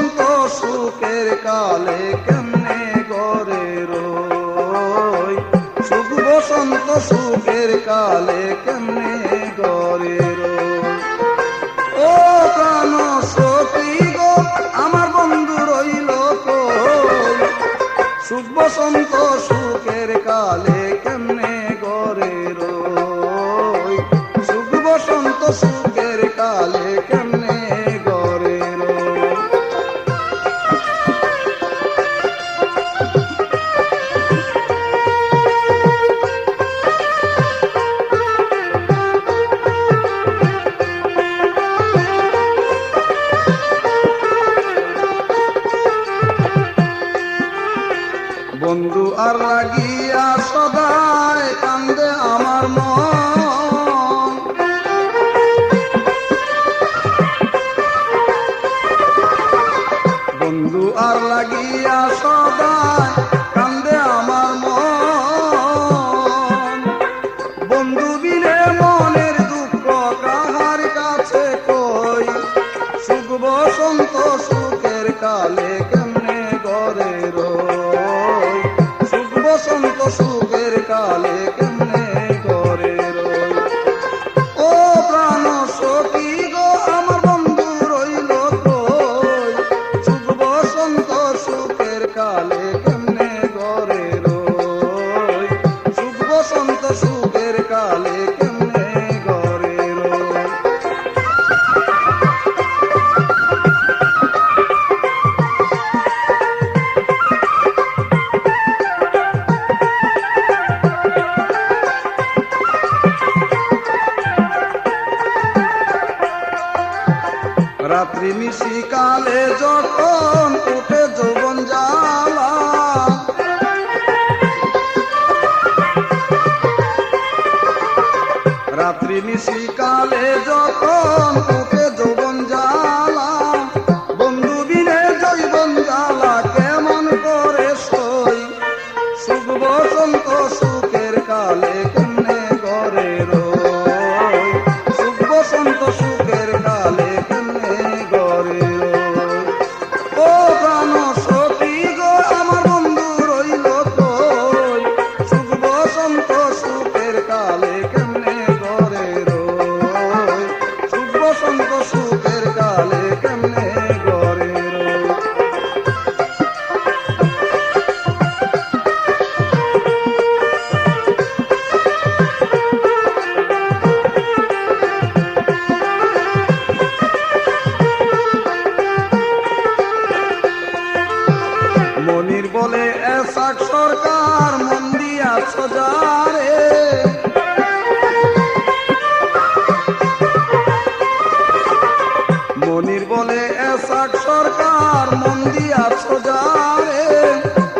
বসন্ত সুখের কালে কেমনে গড়ে রই, সুখ বসন্ত সুখের কালে কেমনে গড়ে রই। ও প্রাণ সখী গো আমার বন্ধু রইল কই, সুখ বসন্ত সুখের কালে কেমনে গড়ে রই, সুখ বসন্ত সুখের কালে কেমনে গড়ে রই। বন্ধু আর লাগিয়া সদাই কান্দে আমার মন, বন্ধু আর লাগিয়া সদাই কান্দে আমার মন। বন্ধু বিনে মনের দুঃখ কাহার কাছে কই, সুখ বসন্ত সুখের কালে কেমনে গড়ে রই, সুখ বসন্ত সুখের কালে কেমনে গড়ে রই। ও প্রাণ সখী গো আমার বন্ধু রইল কই, সুখ বসন্ত সুখের কালে কেমনে গড়ে রই, সুখ বসন্ত সুখের কালে কেমনে গড়ে রই। রাত্রি নিশি কালে যখন উঠে যৌবন জ্বালা, রাত্রি নিশি কালে যখন উঠে যৌবন জ্বালা, বন্ধু বিনে যৌবন জ্বালা কেমন করে সই, সুখ বসন্ত সুখের কালে কেমনে গড়ে রই, সুখ বসন্ত সুখের কালে কেমনে গড়ে রই। ও প্রাণ সখী গো আমার বন্ধু রইল কই, সুখ বসন্ত সুখের কালে কেমনে গড়ে রই, সুখ বসন্ত সুখের কালে কেমনে গড়ে রই। মনির বলে এসাক সরকার মন দিয়াছ যারে, মনির বলে এসাক সরকার মন দিয়াছ যারে,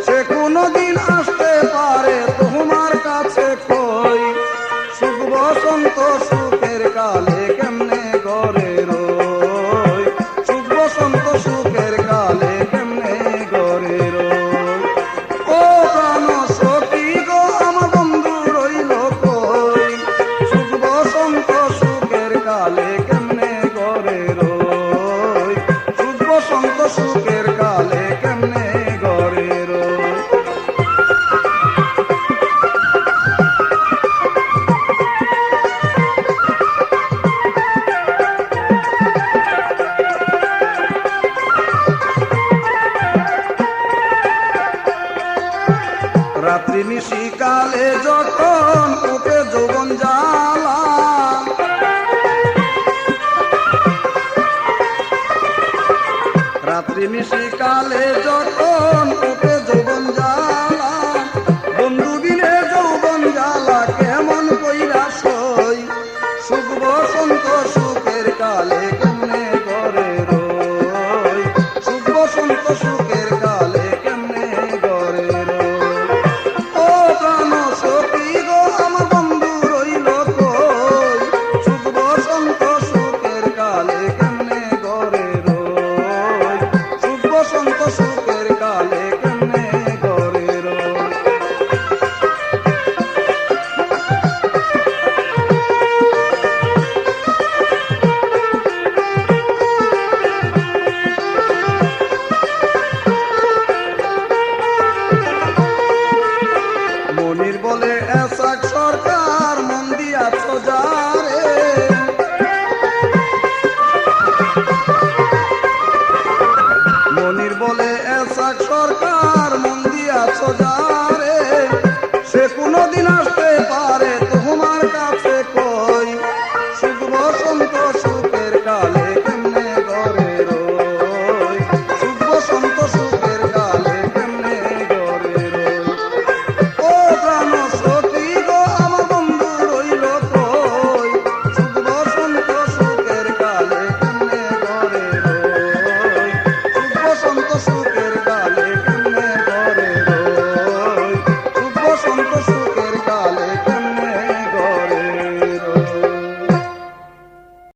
সে কোনদিন আসতে পারে তোমার কাছে কই, সুখ বসন্ত সুখের কালে কেমনে গড়ে রই, সুখ বসন্ত সুখের কালে কেমনে গড়ে রই। ও প্রাণ সখী গো আমার বন্ধু রইল কই, সুখ বসন্ত সুখের কালে কেমনে গড়ে রই, সুখ বসন্ত সুখের কালে কেমনে গড়ে রই। রাত্রি নিশি কালে যখন উঠে যৌবন জ্বালা, রাত্রি নিশি কালে যখন উঠে যৌবন